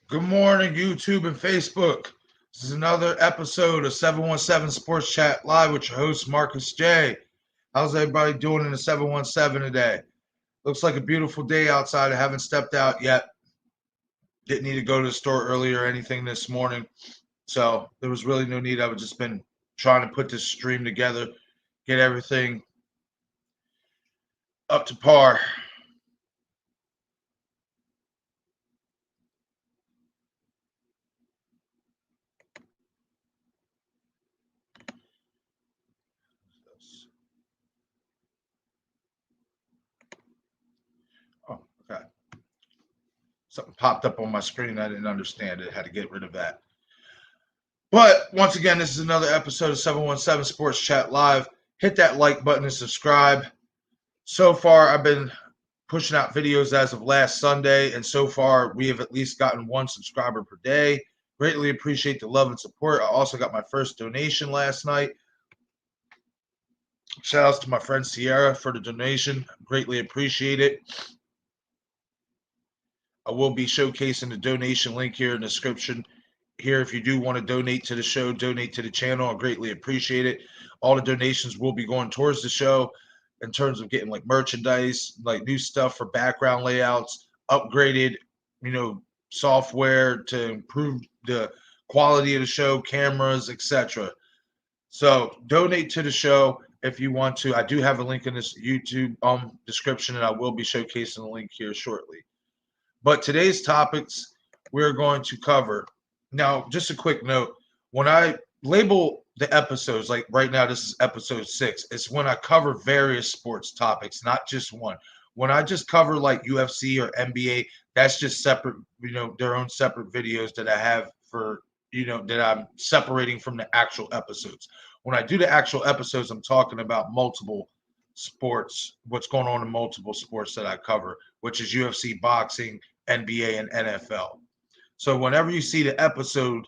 Good morning, YouTube and Facebook. This is another episode of 717 Sports Chat Live with your host, Marcus J. How's everybody doing in the 717 today? Looks like a beautiful day outside. I haven't stepped out yet. Didn't need to go to the store earlier or anything this morning. So there was really no need. I've just been trying to put this stream together, get everything up to par. Oh, okay. Something popped up on my screen. I didn't understand it. Had to get rid of that. But once again, this is another episode of 717 Sports Chat Live. Hit that like button and subscribe. So far, I've been pushing out videos as of last Sunday, and so far, we have at least gotten one subscriber per day. Greatly appreciate the love and support. I also got my first donation last night. Shout outs to my friend Sierra for the donation. Greatly appreciate it. I will be showcasing the donation link here in the description. Here, if you do want to donate to the show, donate to the channel. I greatly appreciate it. All the donations will be going towards the show in terms of getting like merchandise, like new stuff for background layouts, upgraded, software to improve the quality of the show, cameras, etc. So donate to the show if you want to. I do have a link in this YouTube description, and I will be showcasing the link here shortly. But today's topics we're going to cover. Now, just a quick note, when I label the episodes, like right now, this is episode 6, it's when I cover various sports topics, not just one. When I just cover like UFC or NBA, that's just separate, their own separate videos that I have for, that I'm separating from the actual episodes. When I do the actual episodes, I'm talking about multiple sports, what's going on in multiple sports that I cover, which is UFC, boxing, NBA, and NFL. So whenever you see the episode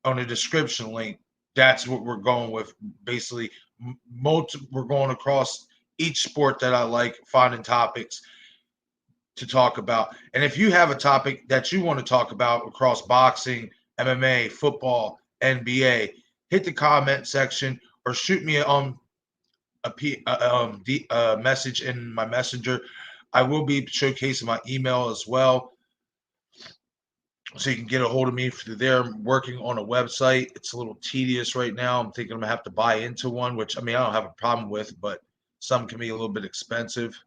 on the description link, that's what we're going with. Basically, we're going across each sport that I like, finding topics to talk about. And if you have a topic that you want to talk about across boxing, MMA, football, NBA, hit the comment section or shoot me a message in my messenger. I will be showcasing my email as well, so you can get a hold of me through there. I'm working on a website. It's a little tedious right now. I'm thinking I'm gonna have to buy into one, which I mean I don't have a problem with, but some can be a little bit expensive.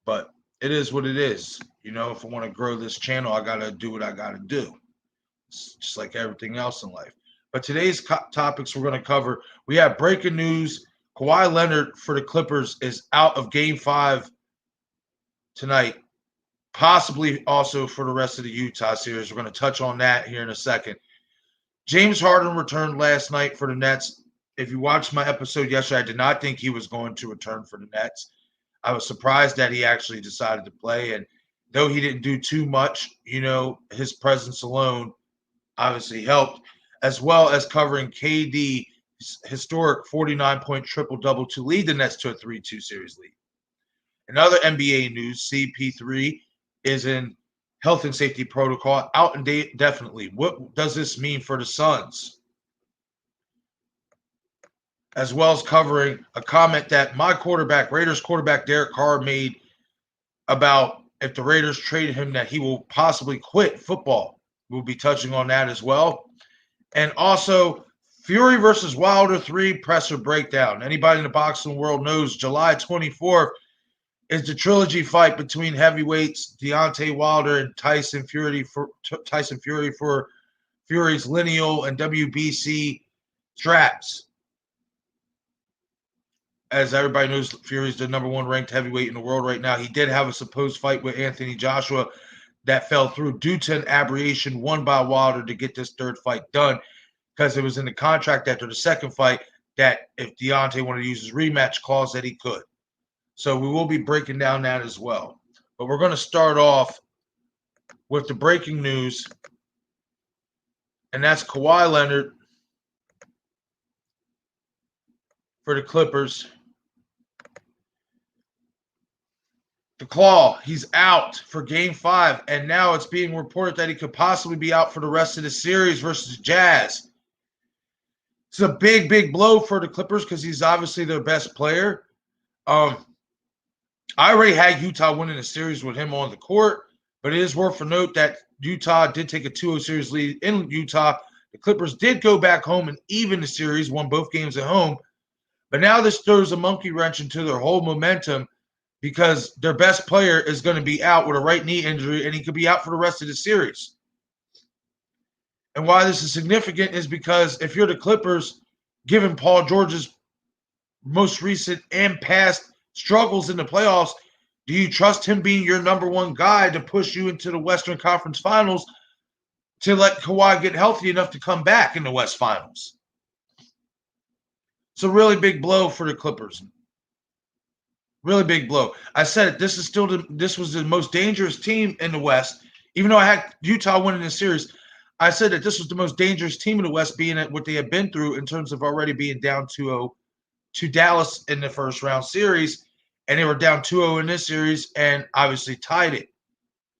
But it is what it is. If I want to grow this channel, I gotta do what I gotta do. It's just like everything else in life. But today's topics we're gonna cover. We have breaking news. Kawhi Leonard for the Clippers is out of Game 5 tonight, possibly also for the rest of the Utah series. We're going to touch on that here in a second. James Harden returned last night for the Nets. If you watched my episode yesterday, I did not think he was going to return for the Nets. I was surprised that he actually decided to play. And though he didn't do too much, his presence alone obviously helped, as well as covering KD's historic 49-point triple-double to lead the Nets to a 3-2 series lead. In other NBA news, CP3 is in health and safety protocol, out indefinitely. What does this mean for the Suns? As well as covering a comment that my quarterback, Raiders quarterback Derek Carr, made about if the Raiders trade him, that he will possibly quit football. We'll be touching on that as well. And also, Fury versus Wilder 3 presser breakdown. Anybody in the boxing world knows July 24th is the trilogy fight between heavyweights Deontay Wilder and Tyson Fury for Fury's lineal and WBC straps. As everybody knows, Fury's the number 1 ranked heavyweight in the world right now. He did have a supposed fight with Anthony Joshua that fell through due to an aberration won by Wilder to get this third fight done, because it was in the contract after the second fight that if Deontay wanted to use his rematch clause that he could. So we will be breaking down that as well. But we're going to start off with the breaking news, and that's Kawhi Leonard for the Clippers The Claw, he's out for Game 5, and now it's being reported that he could possibly be out for the rest of the series versus Jazz. It's a big, big blow for the Clippers because he's obviously their best player. I already had Utah winning the series with him on the court, but it is worth a note that Utah did take a 2-0 series lead in Utah. The Clippers did go back home and even the series, won both games at home. But now this throws a monkey wrench into their whole momentum because their best player is going to be out with a right knee injury, and he could be out for the rest of the series. And why this is significant is because if you're the Clippers, given Paul George's most recent and past struggles in the playoffs, do you trust him being your number one guy to push you into the Western Conference Finals to let Kawhi get healthy enough to come back in the West Finals? It's a really big blow for the Clippers. Really big blow. I said it. This was the most dangerous team in the West. Even though I had Utah winning the series, I said that this was the most dangerous team in the West, being at what they had been through in terms of already being down 2-0 to Dallas in the first round series, and they were down 2-0 in this series and obviously tied it.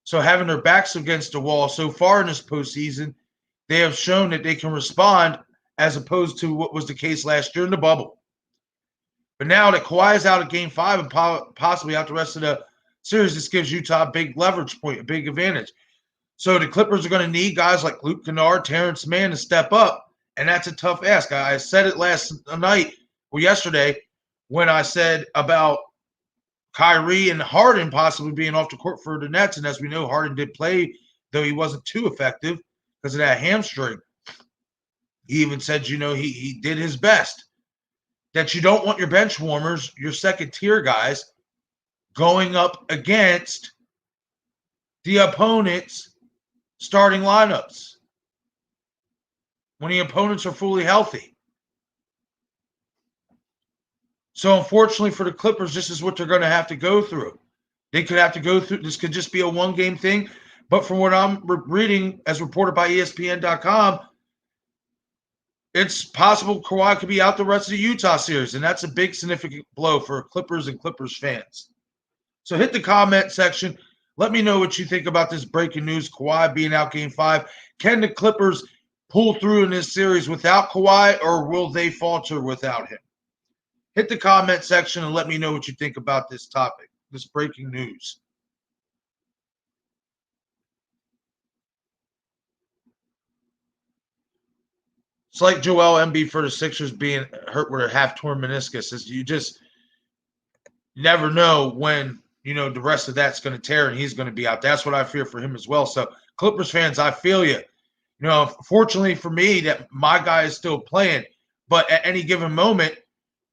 So having their backs against the wall so far in this postseason, they have shown that they can respond as opposed to what was the case last year in the bubble. But now that Kawhi is out of Game 5 and possibly out the rest of the series, this gives Utah a big leverage point, a big advantage. So the Clippers are going to need guys like Luke Kennard, Terrence Mann to step up, and that's a tough ask. I said it yesterday when I said about Kyrie and Harden possibly being off the court for the Nets, and as we know, Harden did play, though he wasn't too effective because of that hamstring. He even said, he did his best. That you don't want your bench warmers, your second-tier guys, going up against the opponent's starting lineups when the opponents are fully healthy. So unfortunately for the Clippers, this is what they're going to have to go through. They could have to go through, this could just be a one-game thing, but from what I'm reading, as reported by ESPN.com, it's possible Kawhi could be out the rest of the Utah series, and that's a big significant blow for Clippers and Clippers fans. So hit the comment section. Let me know what you think about this breaking news, Kawhi being out Game 5. Can the Clippers pull through in this series without Kawhi, or will they falter without him? Hit the comment section and let me know what you think about this topic, this breaking news. It's like Joel Embiid for the Sixers being hurt with a half-torn meniscus. You just never know when, the rest of that's going to tear and he's going to be out. That's what I fear for him as well. So, Clippers fans, I feel you. Fortunately for me, that my guy is still playing, but at any given moment,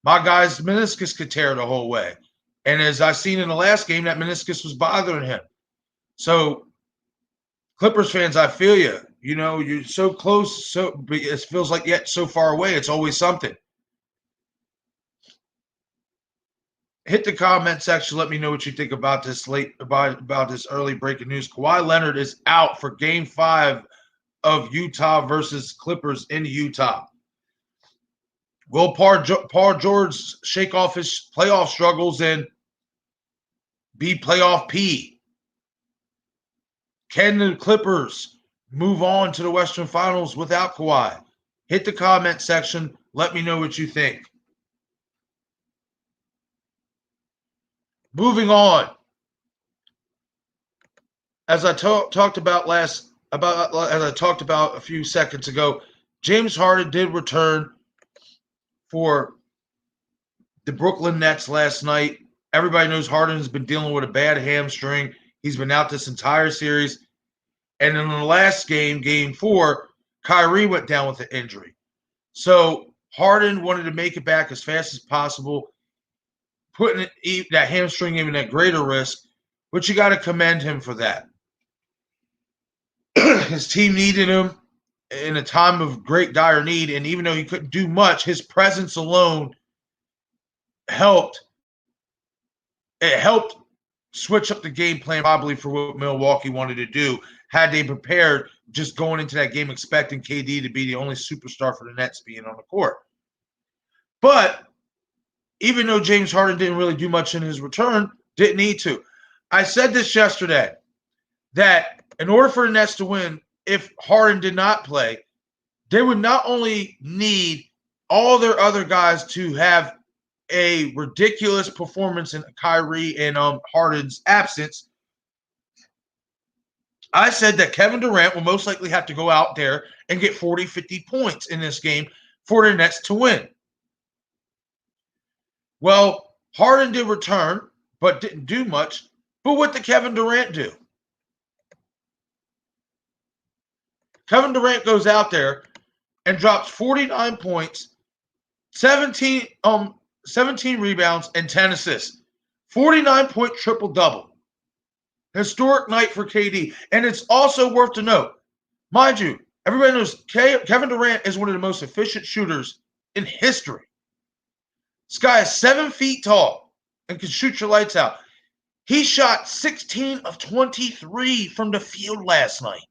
my guy's meniscus could tear the whole way. And as I seen in the last game, that meniscus was bothering him. So, Clippers fans, I feel you. You're so close, so it feels like yet so far away. It's always something. Hit the comment section. Let me know what you think about this about this early breaking news. Kawhi Leonard is out for Game 5 of Utah versus Clippers in Utah. Will Paul George shake off his playoff struggles and be playoff P? Can the Clippers move on to the Western Finals without Kawhi? Hit the comment section. Let me know what you think. Moving on. As I talked about a few seconds ago, James Harden did return for the Brooklyn Nets last night. Everybody knows Harden has been dealing with a bad hamstring. He's been out this entire series. And in the last game, Game 4, Kyrie went down with an injury. So Harden wanted to make it back as fast as possible, putting that hamstring even at greater risk, but you got to commend him for that. His team needed him in a time of great dire need, and even though he couldn't do much, his presence alone helped. It helped switch up the game plan probably for what Milwaukee wanted to do. Had they prepared just going into that game expecting KD to be the only superstar for the Nets being on the court. But even though James Harden didn't really do much in his return, didn't need to. I said this yesterday, that in order for the Nets to win, if Harden did not play, they would not only need all their other guys to have a ridiculous performance in Kyrie and Harden's absence. I said that Kevin Durant will most likely have to go out there and get 40, 50 points in this game for the Nets to win. Well, Harden did return, but didn't do much. But what did Kevin Durant do? Kevin Durant goes out there and drops 49 points, 17 rebounds, and 10 assists. 49-point triple-double. Historic night for KD. And it's also worth to note, mind you, everybody knows Kevin Durant is one of the most efficient shooters in history. This guy is 7 feet tall and can shoot your lights out. He shot 16 of 23 from the field last night.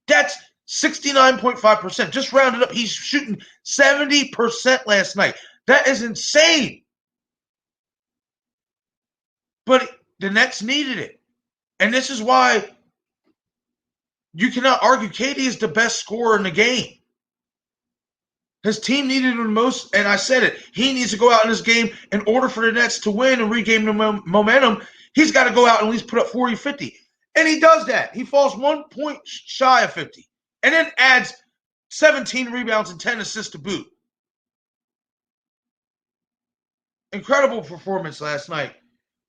That's 69.5%. Just rounded up, he's shooting 70% last night. That is insane. But the Nets needed it. And this is why you cannot argue KD is the best scorer in the game. His team needed him the most, and I said it. He needs to go out in this game in order for the Nets to win and regain the momentum. He's got to go out and at least put up 40, 50. And he does that. He falls 1 point shy of 50. And then adds 17 rebounds and 10 assists to boot. Incredible performance last night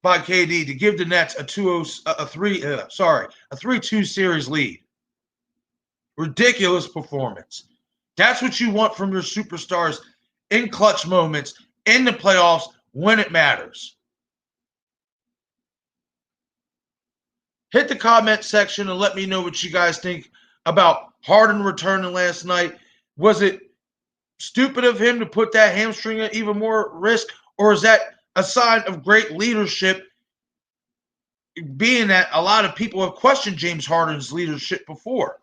by KD to give the Nets a 3-2 series lead. Ridiculous performance. That's what you want from your superstars in clutch moments, in the playoffs, when it matters. Hit the comment section and let me know what you guys think about Harden returning last night. Was it stupid of him to put that hamstring at even more risk, or is that a sign of great leadership, being that a lot of people have questioned James Harden's leadership before?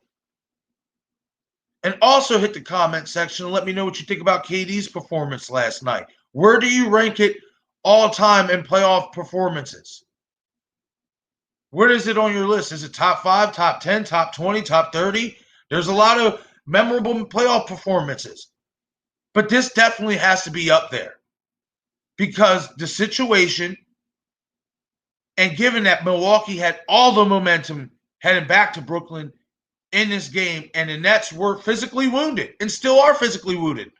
And also hit the comment section and let me know what you think about KD's performance last night. Where do you rank it all time in playoff performances? Where is it on your list? Is it top 5, top 10, top 20, top 30? There's a lot of memorable playoff performances. But this definitely has to be up there. Because the situation, and given that Milwaukee had all the momentum heading back to Brooklyn in this game, and the Nets were physically wounded and still are physically wounded.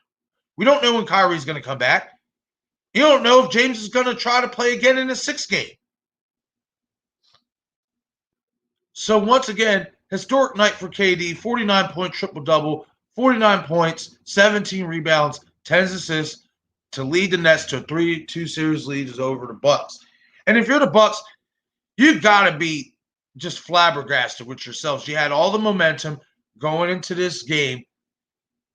We don't know when Kyrie's going to come back. You don't know if James is going to try to play again in the 6th game. So once again, historic night for KD, 49-point triple-double, 49 points, 17 rebounds, 10 assists to lead the Nets to a 3-2 series lead is over the Bucks. And if you're the Bucks, you got to be just flabbergasted with yourselves. You had all the momentum going into this game.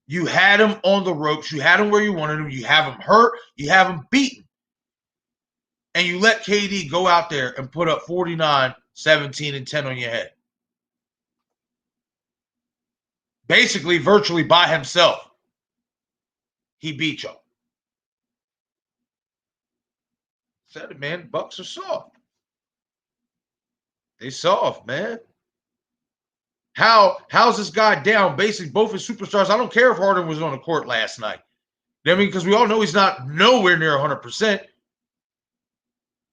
You had him on the ropes. You had him where you wanted him. You have him hurt. You have him beaten. And you let KD go out there and put up 49, 17, and 10 on your head. Basically, virtually by himself. He beat y'all. Said it, man. Bucks are soft. They soft, man. How's this guy down? Basically, both his superstars. I don't care if Harden was on the court last night. You know what I mean? Because we all know he's not nowhere near 100%.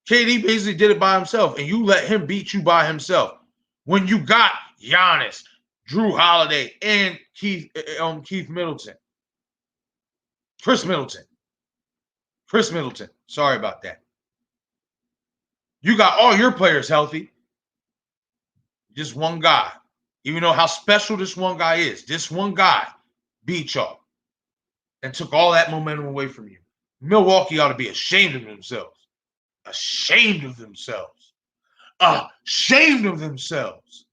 KD basically did it by himself, and you let him beat you by himself. When you got Giannis, Drew Holiday, and Keith Middleton. Chris Middleton. Sorry about that. You got all your players healthy. Just one guy. Even though how special this one guy is, this one guy beat y'all and took all that momentum away from you. Milwaukee ought to be ashamed of themselves. Ashamed of themselves. Ashamed of themselves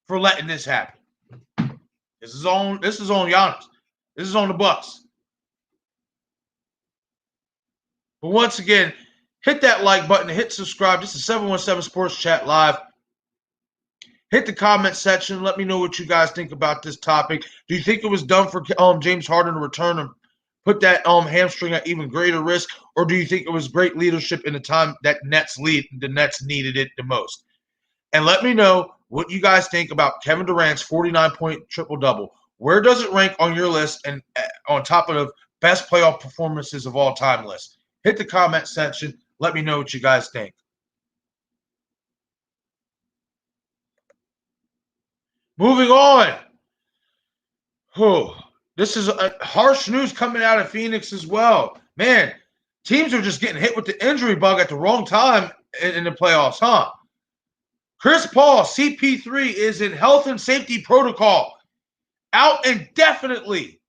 for letting this happen. This is on Giannis. This is on the Bucks. But once again, hit that like button, hit subscribe. This is 717 Sports Chat Live. Hit the comment section. Let me know what you guys think about this topic. Do you think it was done for James Harden to return and put that hamstring at even greater risk, or do you think it was great leadership in the time that the Nets needed it the most? And let me know what you guys think about Kevin Durant's 49-point triple-double. Where does it rank on your list and on top of the best playoff performances of all time list? Hit the comment section. Let me know what you guys think. Moving on. This is harsh news coming out of Phoenix as well. Man, teams are just getting hit with the injury bug at the wrong time in the playoffs, huh? Chris Paul, CP3, is in health and safety protocol, out indefinitely.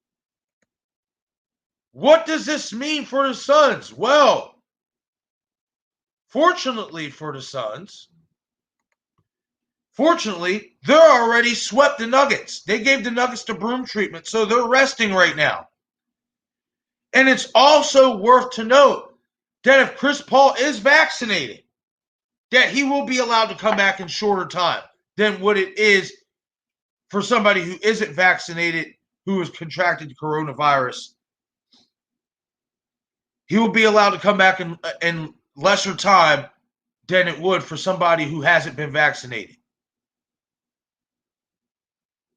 What does this mean for the Suns? Well, fortunately for the Suns, they're already swept the Nuggets. They gave the Nuggets the broom treatment, so they're resting right now. And it's also worth to note that if Chris Paul is vaccinated, that he will be allowed to come back in shorter time than what it is for somebody who isn't vaccinated, who has contracted coronavirus. He will be allowed to come back in lesser time than it would for somebody who hasn't been vaccinated.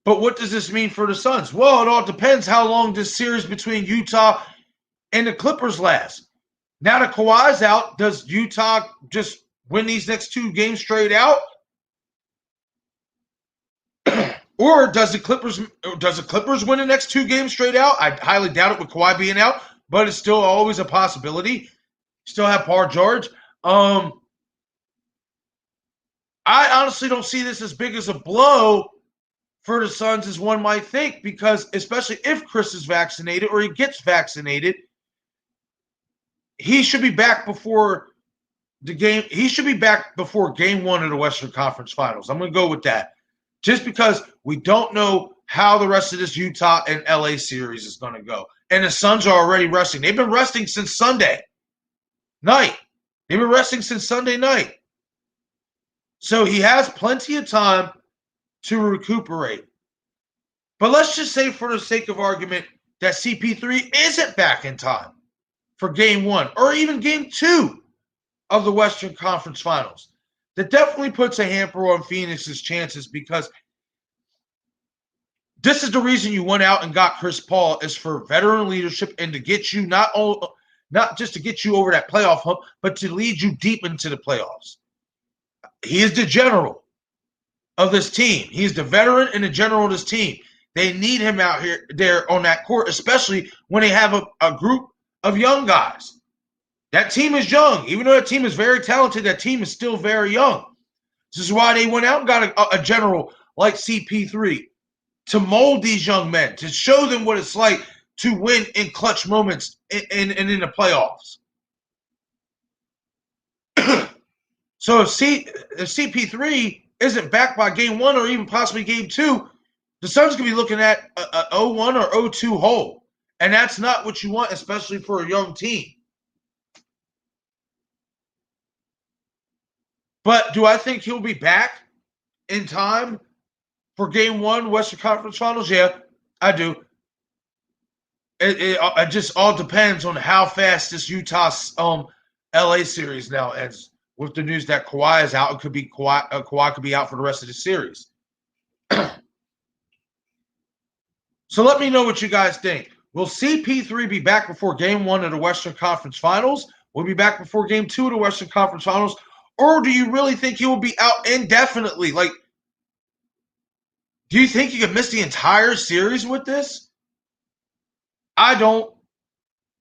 But what does this mean for the Suns? Well, it all depends how long this series between Utah and the Clippers lasts. Now that Kawhi's out, does Utah just win these next 2 games straight out? Or does the Clippers win the next 2 games straight out? I highly doubt it with Kawhi being out, but it's still always a possibility. Still have Paul George. I honestly don't see this as big as a blow for the Suns as one might think, because especially if Chris is vaccinated or he gets vaccinated, he should be back before the game. He should be back before game 1 of the Western Conference Finals. I'm going to go with that. Just because we don't know how the rest of this Utah and LA series is going to go. And the Suns are already resting. They've been resting since Sunday night. They've been resting since Sunday night. So he has plenty of time to recuperate. But let's just say, for the sake of argument, that CP3 isn't back in time for game 1 or even game 2 of the Western Conference Finals. That definitely puts a hamper on Phoenix's chances, because this is the reason you went out and got Chris Paul, is for veteran leadership and to get you not just to get you over that playoff hump, but to lead you deep into the playoffs. He is the general of this team. He's the veteran and the general of this team. They need him out there on that court, especially when they have a group of young guys. That team is young. Even though that team is very talented, that team is still very young. This is why they went out and got a general like CP3 to mold these young men, to show them what it's like to win in clutch moments and in the playoffs. So if CP3 isn't back by game 1 or even possibly game 2, the Suns could be looking at a 0-1 or 0-2 hole. And that's not what you want, especially for a young team. But do I think he'll be back in time for game 1 Western Conference Finals? Yeah, I do. It just all depends on how fast this Utah LA series now ends. With the news that Kawhi is out, it could be Kawhi could be out for the rest of the series. So let me know what you guys think. Will CP3 be back before game 1 of the Western Conference Finals? Will he be back before game 2 of the Western Conference Finals? Or do you really think he will be out indefinitely? Like, do you think he could miss the entire series with this? I don't.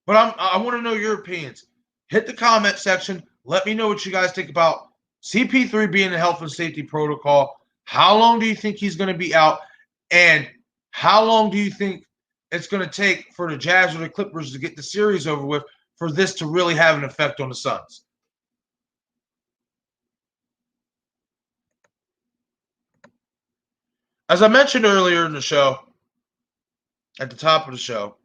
But I want to know your opinions. Hit the comment section. Let me know what you guys think about CP3 being in health and safety protocol. How long do you think he's going to be out? And how long do you think it's going to take for the Jazz or the Clippers to get the series over with for this to really have an effect on the Suns? As I mentioned earlier in the show, at the top of the show,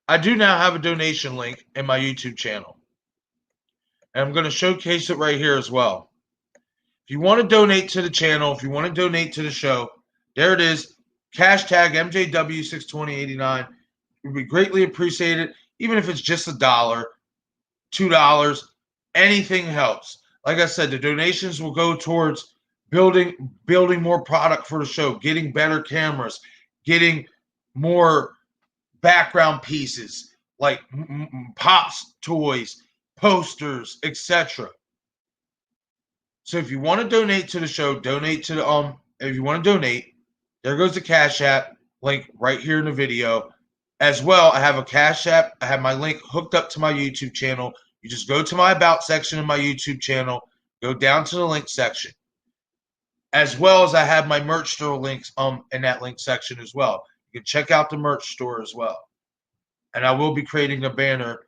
I do now have a donation link in my YouTube channel. And I'm going to showcase it right here as well. If you want to donate to the channel, if you want to donate to the show, there it is. Cash tag MJW62089. It would be greatly appreciated, even if it's just $1, $2, anything helps. Like I said, the donations will go towards building more product for the show, getting better cameras, getting more background pieces like pops toys, posters, etc. So if you want to donate to the show, donate to the if you want to donate, there goes the Cash App link right here in the video. As well, I have a Cash App. I have my link hooked up to my YouTube channel. You just go to my About section of my YouTube channel, go down to the link section. As well as I have my merch store links in that link section as well. You can check out the merch store as well. And I will be creating a banner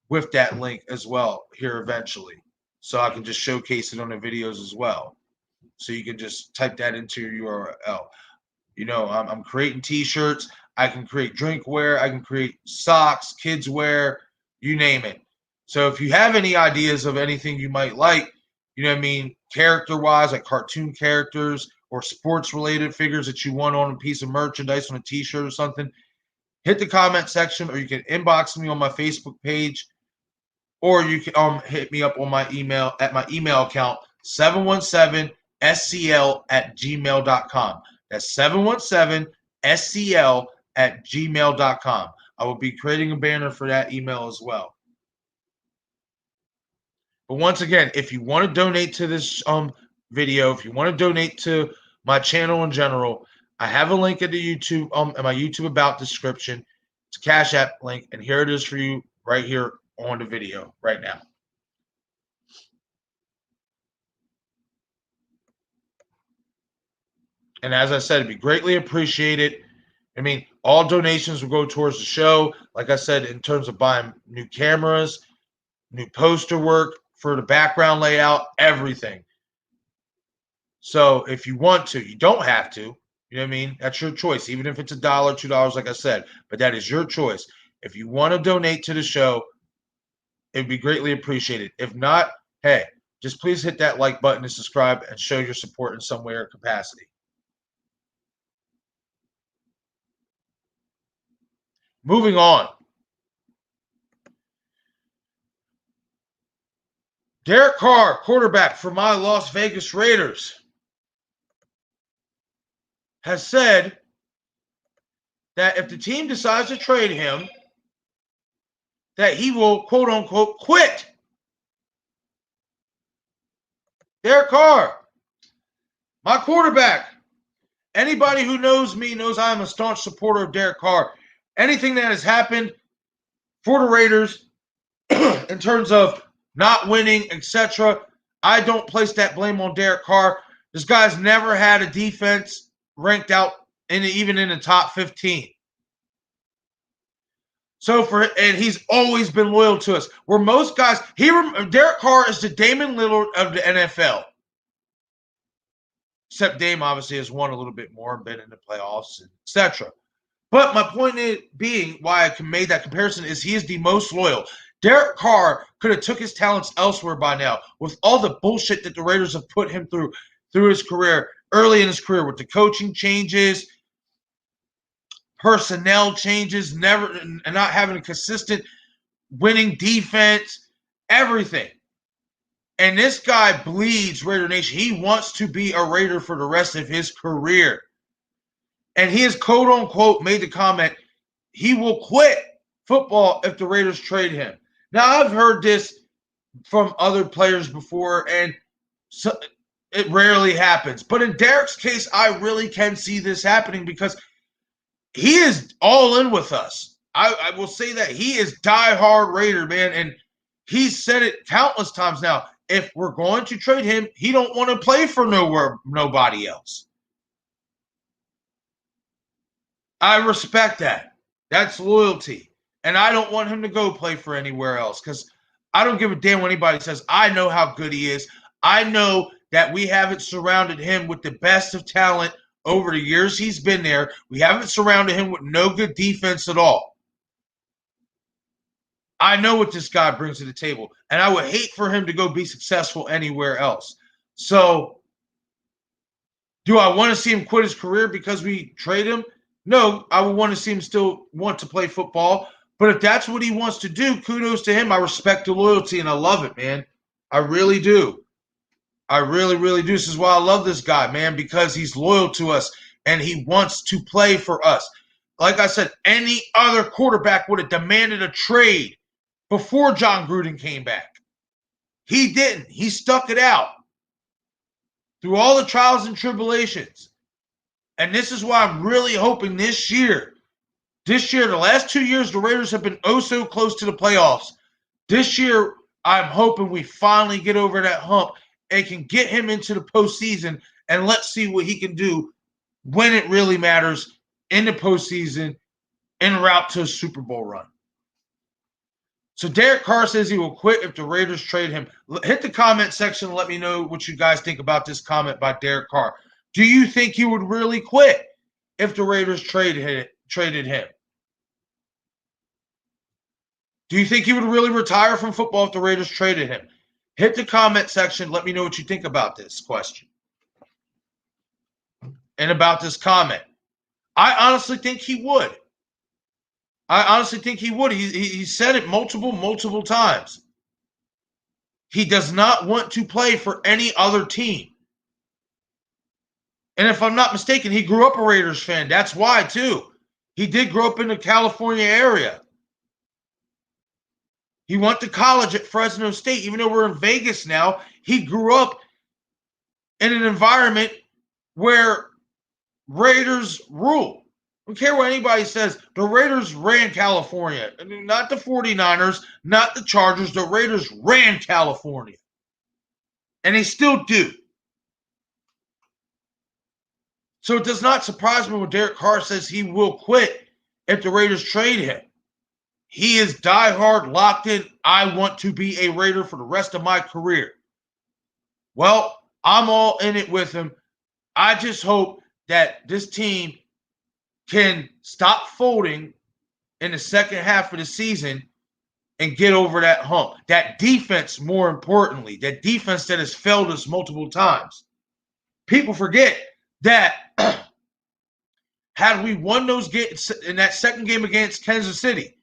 with that link as well here eventually. So I can just showcase it on the videos as well. So you can just type that into your URL. You know, I'm creating t-shirts. I can create drinkware. I can create socks, kids wear, you name it. So if you have any ideas of anything you might like, you know what I mean, character-wise, like cartoon characters or sports-related figures that you want on a piece of merchandise, on a t-shirt or something, hit the comment section, or you can inbox me on my Facebook page, or you can hit me up on my email at my email account, 717scl@gmail.com. That's 717scl@gmail.com. I will be creating a banner for that email as well. But once again, if you want to donate to this video, if you want to donate to my channel in general, I have a link in the YouTube in my YouTube About description. It's a Cash App link, and here it is for you right here on the video right now. And as I said, it'd be greatly appreciated. I mean, all donations will go towards the show. Like I said, in terms of buying new cameras, new poster work for the background layout, everything. So if you want to, you don't have to. You know what I mean? That's your choice, even if it's $1, $2, like I said. But that is your choice. If you want to donate to the show, it'd be greatly appreciated. If not, hey, just please hit that like button and subscribe and show your support in some way or capacity. Moving on. Derek Carr, quarterback for my Las Vegas Raiders, has said that if the team decides to trade him, that he will, quote unquote, quit. Derek Carr, my quarterback. Anybody who knows me knows I am a staunch supporter of Derek Carr. Anything that has happened for the Raiders in terms of not winning, etc., I don't place that blame on Derek Carr. This guy's never had a defense ranked out even in the top 15. And he's always been loyal to us. Where most guys, Derek Carr is the Damon Lillard of the NFL. Except Dame obviously has won a little bit more, been in the playoffs, etc. But my point being why I made that comparison is he is the most loyal. Derek Carr could have took his talents elsewhere by now with all the bullshit that the Raiders have put him through his career, early in his career, with the coaching changes, personnel changes, and not having a consistent winning defense, everything. And this guy bleeds Raider Nation. He wants to be a Raider for the rest of his career. And he has, quote unquote, made the comment he will quit football if the Raiders trade him. Now, I've heard this from other players before, and so it rarely happens. But in Derek's case, I really can see this happening because he is all in with us. I will say that he is diehard Raider, man, and he's said it countless times now. If we're going to trade him, he don't want to play for nobody else. I respect that. That's loyalty. And I don't want him to go play for anywhere else because I don't give a damn what anybody says. I know how good he is. I know that we haven't surrounded him with the best of talent over the years he's been there. We haven't surrounded him with no good defense at all. I know what this guy brings to the table, and I would hate for him to go be successful anywhere else. So Do I want to see him quit his career because we trade him? No, I would want to see him still want to play football. But if that's what he wants to do, kudos to him. I respect the loyalty and I love it, man. I really do. I really, really do. This is why I love this guy, man, because he's loyal to us and he wants to play for us. Like I said, any other quarterback would have demanded a trade before John Gruden came back. He didn't. He stuck it out through all the trials and tribulations. And this is why I'm really hoping this year, the last 2 years, the Raiders have been oh so close to the playoffs. This year, I'm hoping we finally get over that hump and can get him into the postseason, and let's see what he can do when it really matters in the postseason en route to a Super Bowl run. So Derek Carr says he will quit if the Raiders trade him. Hit the comment section and let me know what you guys think about this comment by Derek Carr. Do you think he would really quit if the Raiders traded him? Do you think he would really retire from football if the Raiders traded him? Hit the comment section. Let me know what you think about this question and about this comment. I honestly think he would. He said it multiple times. He does not want to play for any other team. And if I'm not mistaken, he grew up a Raiders fan. That's why, too. He did grow up in the California area. He went to college at Fresno State. Even though we're in Vegas now, he grew up in an environment where Raiders rule. I don't care what anybody says. The Raiders ran California. I mean, not the 49ers, not the Chargers. The Raiders ran California. And they still do. So it does not surprise me when Derek Carr says he will quit if the Raiders trade him. He is diehard, locked in. I want to be a Raider for the rest of my career. Well, I'm all in it with him. I just hope that this team can stop folding in the second half of the season and get over that hump. That defense, more importantly, that defense that has failed us multiple times. People forget that had we won those games in that second game against Kansas City,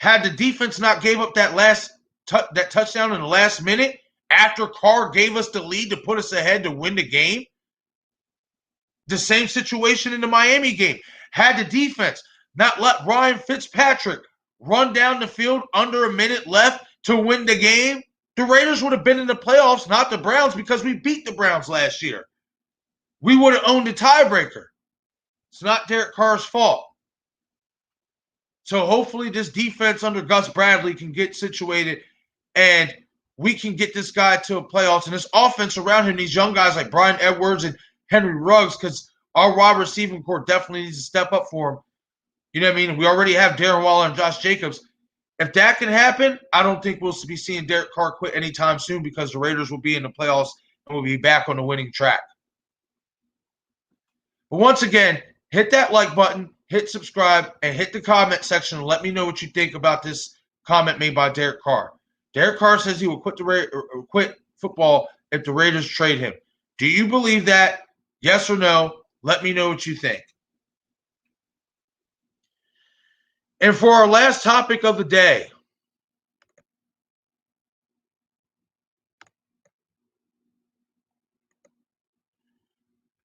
had the defense not gave up that that touchdown in the last minute after Carr gave us the lead to put us ahead to win the game, the same situation in the Miami game. Had the defense not let Ryan Fitzpatrick run down the field under a minute left to win the game, the Raiders would have been in the playoffs, not the Browns, because we beat the Browns last year. We would have owned the tiebreaker. It's not Derek Carr's fault. So hopefully this defense under Gus Bradley can get situated and we can get this guy to a playoffs, and this offense around him, these young guys like Brian Edwards and Henry Ruggs, because our wide receiving core definitely needs to step up for him. You know what I mean? We already have Darren Waller and Josh Jacobs. If that can happen, I don't think we'll be seeing Derek Carr quit anytime soon, because the Raiders will be in the playoffs and we'll be back on the winning track. But once again, hit that like button, hit subscribe, and hit the comment section and let me know what you think about this comment made by Derek Carr. Derek Carr says he will quit football if the Raiders trade him. Do you believe that? Yes or no? Let me know what you think. And for our last topic of the day,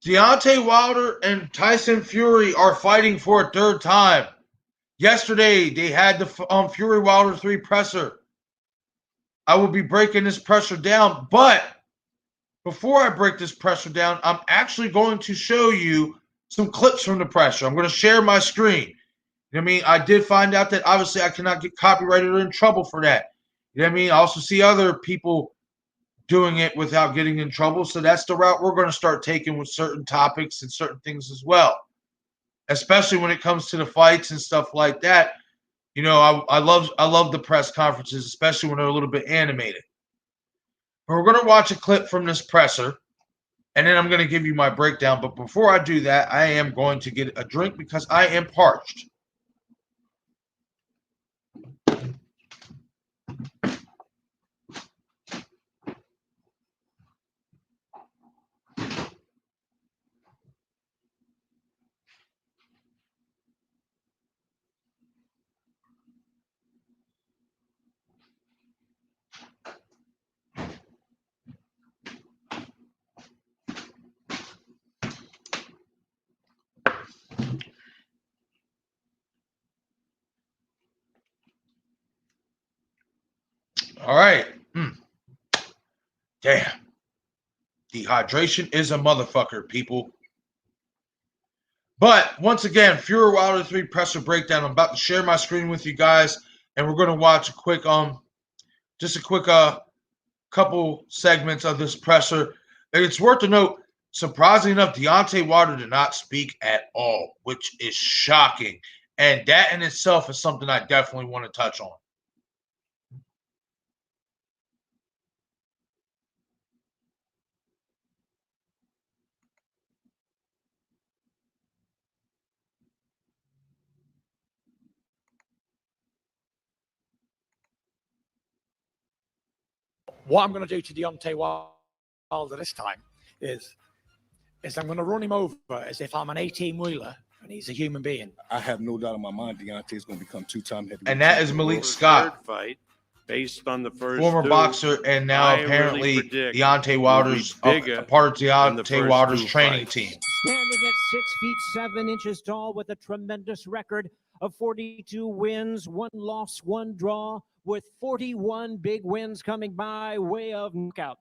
Deontay Wilder and Tyson Fury are fighting for a third time. Yesterday, they had the Fury Wilder 3 presser. I will be breaking this presser down, but before I break this presser down, I'm actually going to show you some clips from the presser. I'm going to share my screen. You know what I mean? I did find out that obviously I cannot get copyrighted or in trouble for that. You know what I mean? I also see other people doing it without getting in trouble. So that's the route we're going to start taking with certain topics and certain things as well, especially when it comes to the fights and stuff like that. You know, I love the press conferences, especially when they're a little bit animated. But we're going to watch a clip from this presser, and then I'm going to give you my breakdown. But before I do that, I am going to get a drink because I am parched. All right. Damn. Dehydration is a motherfucker, people. But once again, Fury Wilder 3 presser breakdown. I'm about to share my screen with you guys, and we're going to watch a quick couple segments of this presser. And it's worth to note, surprisingly enough, Deontay Wilder did not speak at all, which is shocking. And that in itself is something I definitely want to touch on. What I'm going to do to Deontay Wilder this time is I'm going to run him over as if I'm an 18-wheeler and he's a human being. I have no doubt in my mind Deontay is going to become two-time heavyweight. And that is Malik Scott, fight, based on the first former boxer, and now apparently Deontay Wilder's a part of Deontay Wilder's training team. Standing at 6'7" tall with a tremendous record of 42 wins, 1 loss, 1 draw, with 41 big wins coming by way of knockout.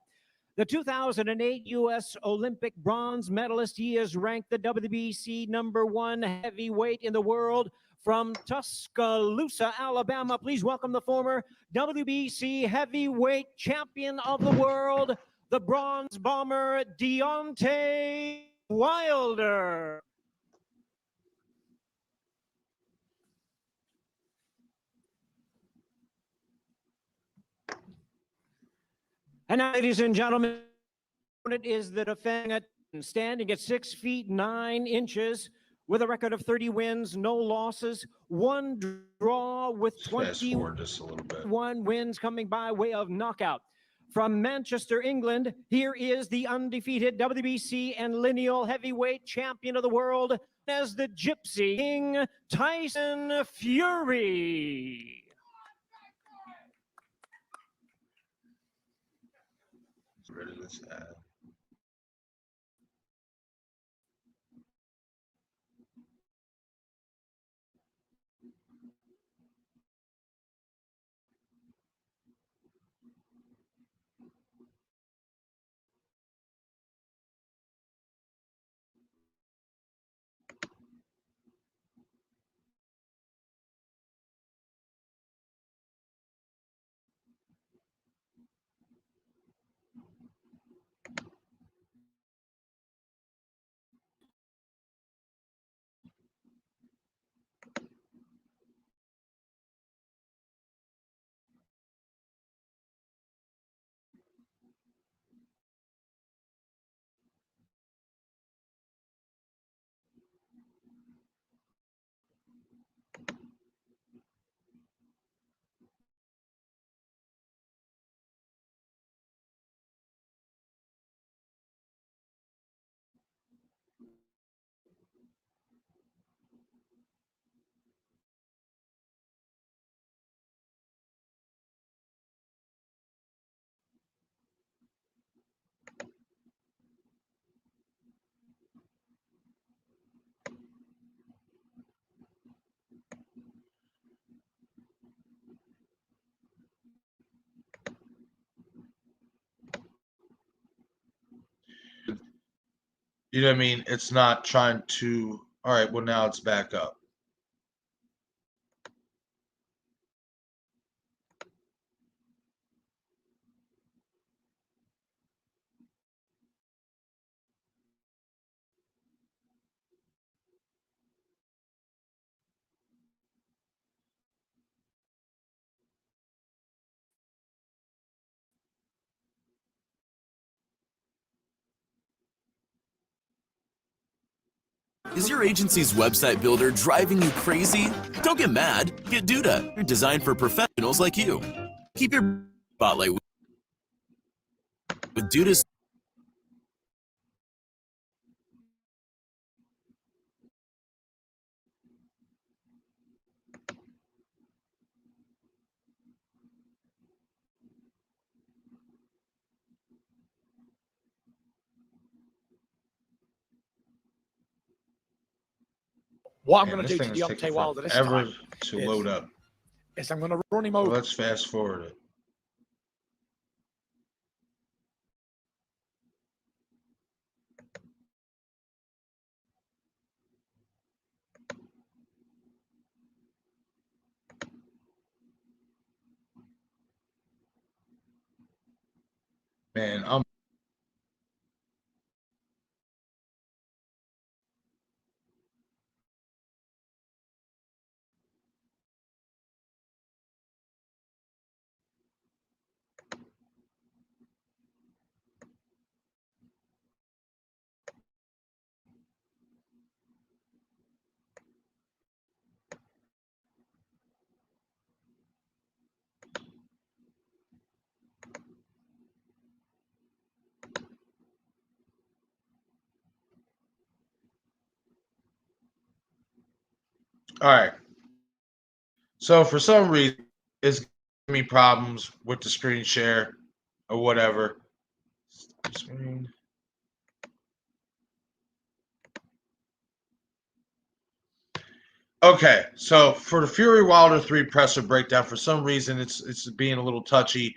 The 2008 U.S. Olympic bronze medalist, he is ranked the WBC #1 heavyweight in the world from Tuscaloosa, Alabama. Please welcome the former WBC heavyweight champion of the world, the bronze bomber, Deontay Wilder. And now, ladies and gentlemen, it is the defending, standing at 6 feet 9 inches with a record of 30 wins, no losses, 1 draw, with 21 wins coming by way of knockout. From Manchester, England, here is the undefeated WBC and lineal heavyweight champion of the world, as the Gypsy King, Tyson Fury. Rid of this ad. You know what I mean? It's not trying to. All right, well, now it's back up. Is your agency's website builder driving you crazy? Don't get mad. Get Duda. They're designed for professionals like you. Keep your spotlight with Duda's. What I'm going to do to Deontay Wilder this time to load up. Is I'm going to run him over. Let's fast forward it. Man, all right. So for some reason, it's giving me problems with the screen share or whatever. Screen. Okay, so for the Fury Wilder 3 presser breakdown, for some reason it's being a little touchy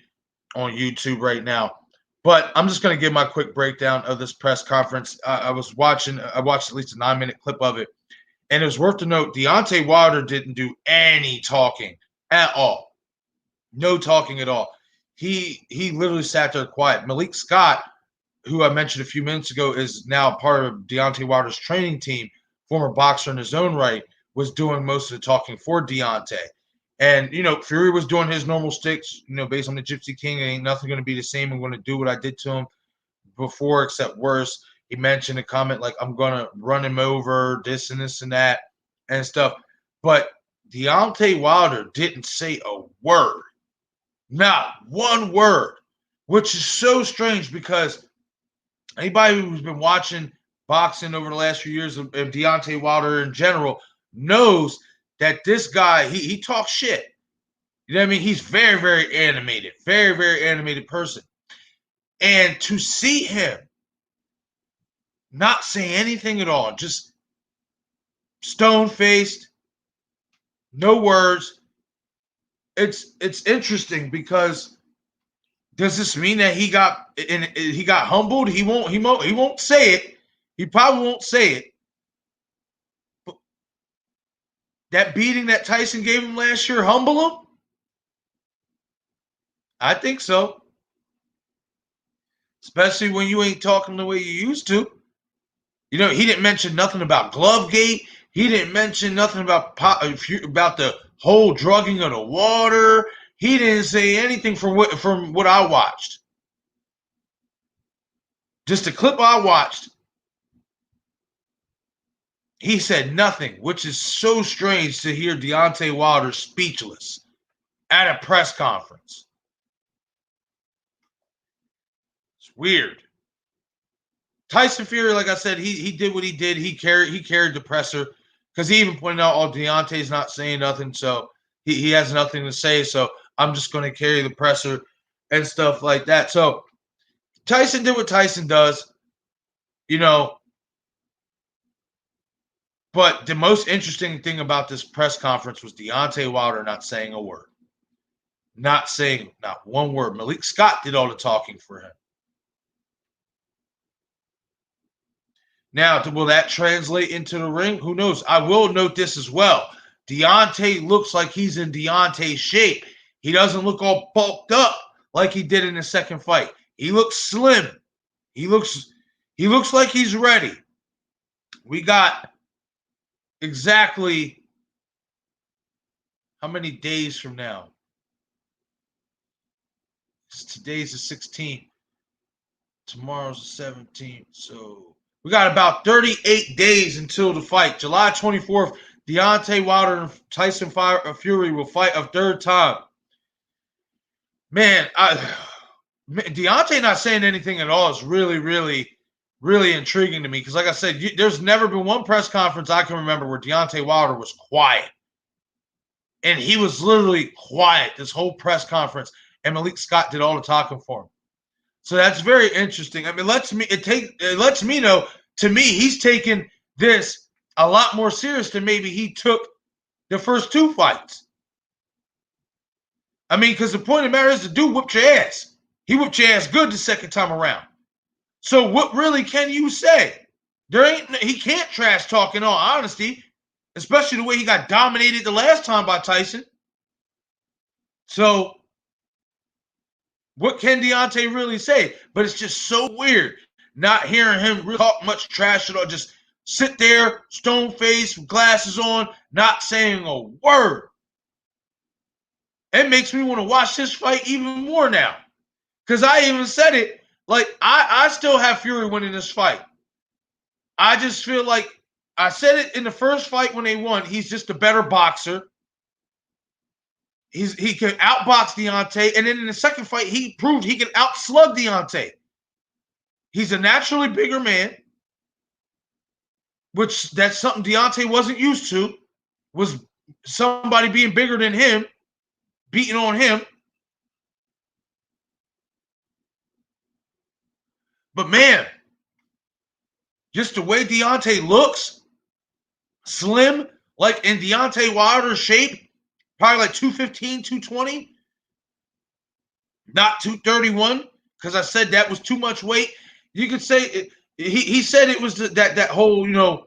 on YouTube right now. But I'm just going to give my quick breakdown of this press conference. I watched at least a 9-minute clip of it. And it was worth to note, Deontay Wilder didn't do any talking at all. No talking at all. He literally sat there quiet. Malik Scott, who I mentioned a few minutes ago, is now part of Deontay Wilder's training team, former boxer in his own right, was doing most of the talking for Deontay. And, Fury was doing his normal sticks, based on the Gypsy King. It ain't nothing going to be the same. I'm going to do what I did to him before, except worse. He mentioned a comment like, I'm going to run him over, this and this and that and stuff. But Deontay Wilder didn't say a word. Not one word, which is so strange because anybody who's been watching boxing over the last few years of Deontay Wilder in general knows that this guy, he talks shit. You know what I mean? He's very, very animated. Very, very animated person. And to see him not say anything at all, just stone-faced, no words, it's interesting because does this mean that he got humbled? He won't say it. He probably won't say it. But that beating that Tyson gave him last year humble him? I think so. Especially when you ain't talking the way you used to. He didn't mention nothing about Glovegate. He didn't mention nothing about the whole drugging of the water. He didn't say anything from what I watched. Just the clip I watched, he said nothing, which is so strange to hear Deontay Wilder speechless at a press conference. It's weird. Tyson Fury, like I said, he did what he did. He carried the presser because he even pointed out, Deontay's not saying nothing, so he has nothing to say. So I'm just going to carry the presser and stuff like that. So Tyson did what Tyson does, But the most interesting thing about this press conference was Deontay Wilder not saying a word. Not saying not one word. Malik Scott did all the talking for him. Now, will that translate into the ring? Who knows? I will note this as well. Deontay looks like he's in Deontay's shape. He doesn't look all bulked up like he did in the second fight. He looks slim. He looks like he's ready. We got exactly how many days from now? Today's the 16th. Tomorrow's the 17th. So we got about 38 days until the fight. July 24th, Deontay Wilder and Tyson Fury will fight a third time. Man, Deontay not saying anything at all is really, really, really intriguing to me because, like I said, there's never been one press conference I can remember where Deontay Wilder was quiet. And he was literally quiet this whole press conference, and Malik Scott did all the talking for him. So that's very interesting. I mean, it lets me know, to me, he's taking this a lot more serious than maybe he took the first two fights. I mean, because the point of the matter is the dude whipped your ass. He whipped your ass good the second time around. So what really can you say? He can't trash talk in all honesty, especially the way he got dominated the last time by Tyson. So What can Deontay really say? But it's just so weird not hearing him really talk much trash at all. Just sit there, stone face, glasses on, not saying a word. It makes me want to watch this fight even more now. Because I even said it, like, I still have Fury winning this fight. I just feel like, I said it in the first fight when they won, he's just a better boxer. He can outbox Deontay, and then in the second fight, he proved he can outslug Deontay. He's a naturally bigger man, which that's something Deontay wasn't used to, was somebody being bigger than him, beating on him. But man, just the way Deontay looks, slim, like in Deontay Wilder's shape, probably like 215, 220, not 231, because I said that was too much weight. You could say he said it was that whole,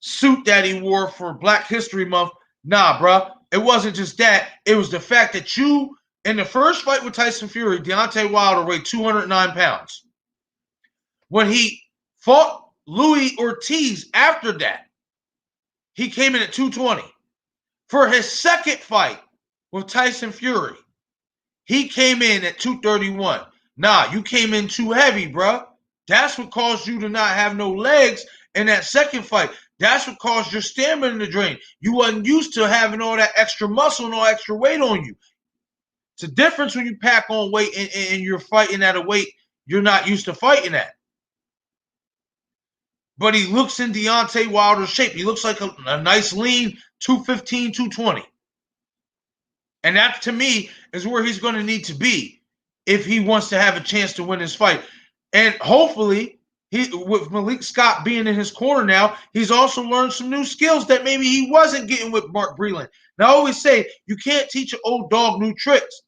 suit that he wore for Black History Month. Nah, bro, it wasn't just that. It was the fact that in the first fight with Tyson Fury, Deontay Wilder weighed 209 pounds. When he fought Louis Ortiz after that, he came in at 220. For his second fight with Tyson Fury, he came in at 231. Nah, you came in too heavy, bro. That's what caused you to not have no legs in that second fight. That's what caused your stamina to drain. You wasn't used to having all that extra muscle and all extra weight on you. It's a difference when you pack on weight and you're fighting at a weight you're not used to fighting at. But he looks in Deontay Wilder's shape. He looks like a nice lean 215, 220. And that, to me, is where he's going to need to be if he wants to have a chance to win this fight. And hopefully, with Malik Scott being in his corner now, he's also learned some new skills that maybe he wasn't getting with Mark Breland. Now, I always say, you can't teach an old dog new tricks.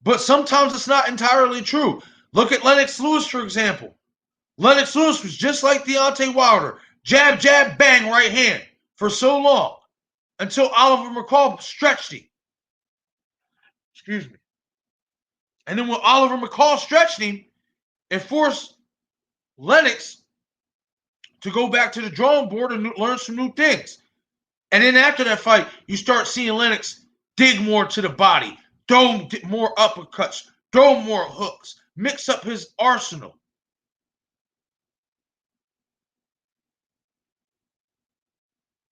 But sometimes it's not entirely true. Look at Lennox Lewis, for example. Lennox Lewis was just like Deontay Wilder. Jab, jab, bang, right hand for so long until Oliver McCall stretched him. Excuse me. And then when Oliver McCall stretched him, it forced Lennox to go back to the drawing board and learn some new things. And then after that fight, you start seeing Lennox dig more to the body, throw more uppercuts, throw more hooks, mix up his arsenal.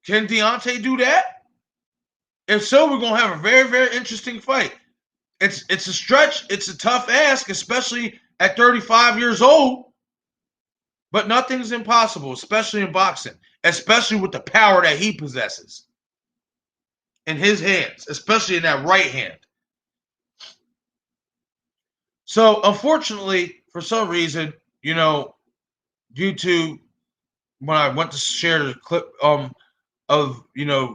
Can Deontay do that? If so, we're going to have a very, very interesting fight. It's a stretch. It's a tough ask, especially at 35 years old. But nothing's impossible, especially in boxing, especially with the power that he possesses in his hands, especially in that right hand. So, unfortunately, for some reason, YouTube, when I went to share the clip of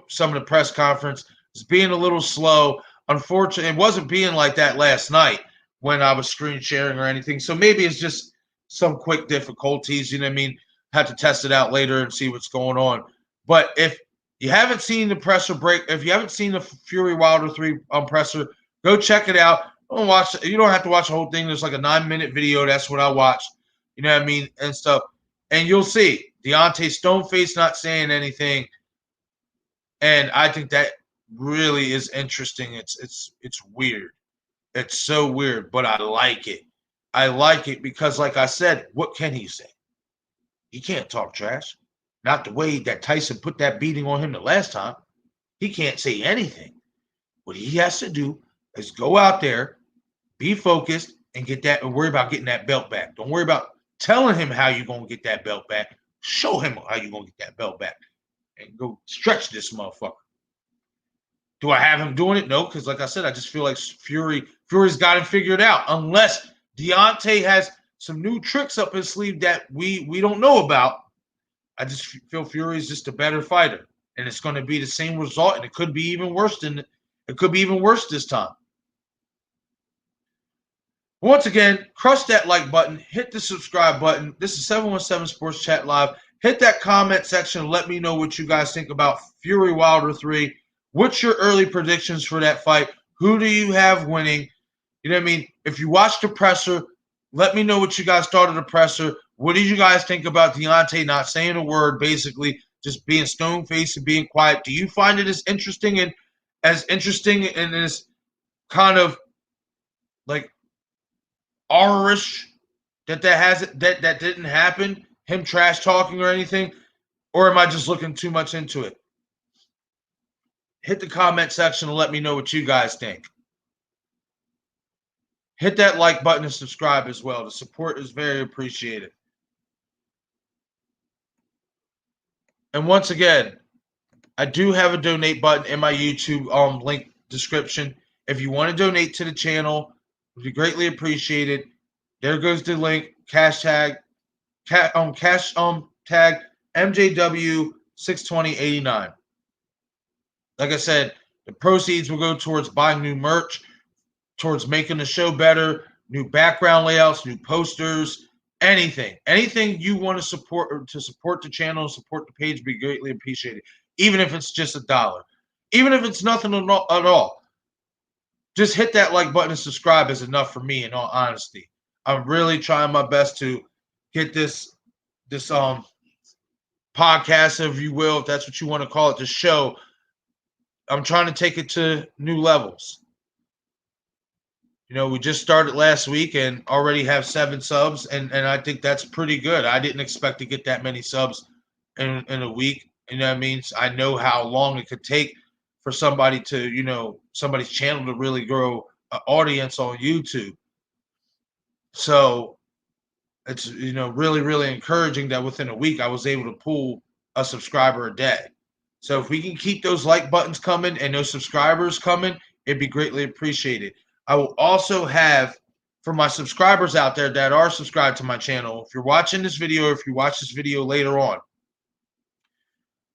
some of the press conference, it's being a little slow. Unfortunately, it wasn't being like that last night when I was screen sharing or anything. So maybe it's just some quick difficulties, Have to test it out later and see what's going on. But if you haven't seen the presser break, if you haven't seen the Fury Wilder 3 presser, go check it out. Don't watch. You don't have to watch the whole thing. There's like a 9-minute video. That's what I watched. And stuff. And you'll see Deontay Stoneface not saying anything. And I think that really is interesting. It's weird. It's so weird, but I like it. I like it because, like I said, what can he say? He can't talk trash. Not the way that Tyson put that beating on him the last time. He can't say anything. What he has to do is go out there, be focused, and worry about getting that belt back. Don't worry about telling him how you're going to get that belt back. Show him how you're going to get that belt back. And go stretch this motherfucker. Do I have him doing it? No, because like I said, I just feel like Fury's got him figured out. Unless Deontay has some new tricks up his sleeve that we don't know about. I just feel Fury's just a better fighter. And it's going to be the same result, and it could be even worse this time. Once again, crush that like button, hit the subscribe button. This is 717 Sports Chat Live. Hit that comment section. Let me know what you guys think about Fury Wilder 3. What's your early predictions for that fight? Who do you have winning? You know what I mean? If you watched the presser, let me know what you guys thought of the presser. What did you guys think about Deontay not saying a word, basically just being stone-faced and being quiet? Do you find it as interesting and as kind of like R-ish that didn't happen? Him trash talking or anything? Or am I just looking too much into it? Hit the comment section and let me know what you guys think. Hit that like button and subscribe as well. The support is very appreciated. And once again, I do have a donate button in my YouTube link description. If you want to donate to the channel, it would be greatly appreciated. There goes the link. Tag MJW62089. Like I said, the proceeds will go towards buying new merch, towards making the show better, new background layouts, new posters, anything you want to support the channel, support the page, be greatly appreciated. Even if it's just $1, even if it's nothing at all, just hit that like button and subscribe is enough for me. In all honesty, I'm really trying my best to get this podcast, if you will, if that's what you want to call it, the show. I'm trying to take it to new levels. You know, we just started last week and already have 7 subs, and I think that's pretty good. I didn't expect to get that many subs in a week. You know what I mean? I know how long it could take for somebody to, you know, somebody's channel to really grow an audience on YouTube. So it's, you know, really, really encouraging that within a week I was able to pull a subscriber a day. So if we can keep those like buttons coming and those subscribers coming, it'd be greatly appreciated. I will also have, for my subscribers out there that are subscribed to my channel, if you're watching this video or if you watch this video later on,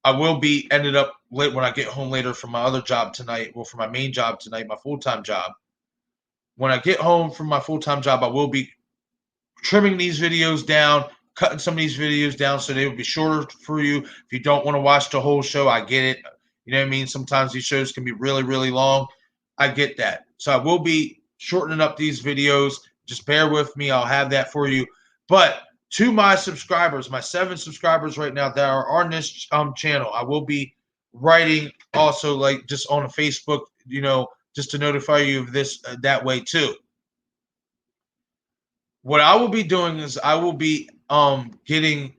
I will be ended up late when I get home later from my other job tonight, well, for my main job tonight, my full-time job. When I get home from my full-time job, I will be trimming these videos down, cutting some of these videos down so they will be shorter for you. If you don't want to watch the whole show, I get it. You know what I mean? Sometimes these shows can be really, really long. I get that. So I will be shortening up these videos. Just bear with me. I'll have that for you. But to my subscribers, my 7 subscribers right now that are on this channel, I will be writing also, like, just on a Facebook, you know, just to notify you of this that way too. What I will be doing is I will be getting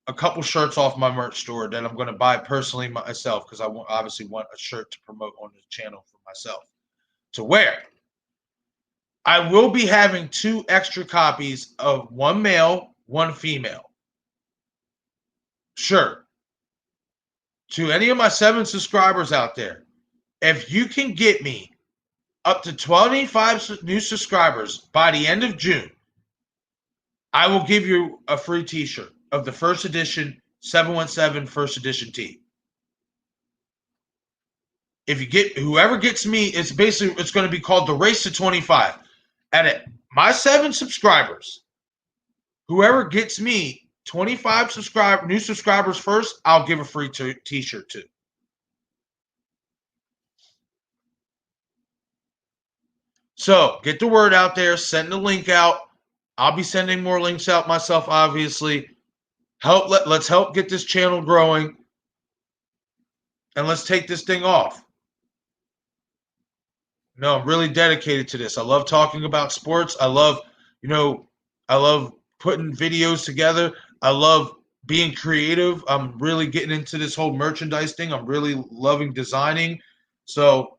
a couple shirts off my merch store that I'm going to buy personally myself, because I obviously want a shirt to promote on the channel for myself to wear. I will be having 2 extra copies of one male, one female shirt. To any of my 7 subscribers out there, if you can get me up to 25 new subscribers by the end of June, I will give you a free t-shirt of the first edition 717 first edition tee. If you get, whoever gets me, it's basically, it's going to be called the Race to 25. And my 7 subscribers, whoever gets me 25 new subscribers first, I'll give a free t-shirt to. So get the word out there, send the link out. I'll be sending more links out myself, obviously. Let's help get this channel growing, and let's take this thing off. No, I'm really dedicated to this. I love talking about sports. I love, you know, I love putting videos together. I love being creative. I'm really getting into this whole merchandise thing. I'm really loving designing. So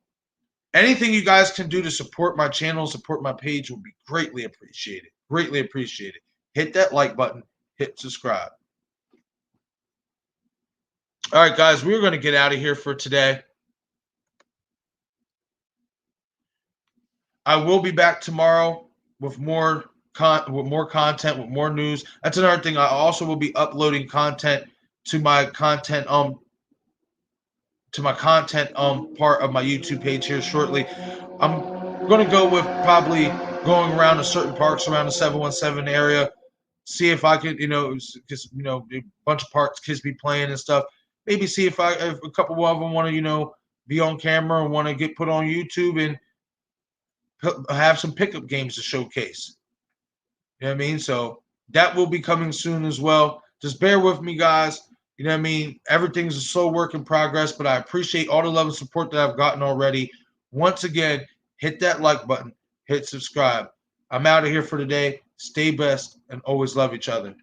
anything you guys can do to support my channel, support my page would be greatly appreciated. Greatly appreciated. Hit that like button. Hit subscribe. All right, guys, we're going to get out of here for today. I will be back tomorrow with more content, with more news. That's another thing. I also will be uploading content to my content part of my YouTube page here shortly. I'm going to go with probably going around to certain parks around the 717 area, see if I could, you know, because, you know, a bunch of parks kids be playing and stuff. Maybe see if a couple of them want to, you know, be on camera and want to get put on YouTube, and have some pickup games to showcase. You know what I mean? So that will be coming soon as well. Just bear with me, guys. You know what I mean? Everything's a slow work in progress, but I appreciate all the love and support that I've gotten already. Once again, hit that like button, hit subscribe. I'm out of here for today. Stay best and always love each other.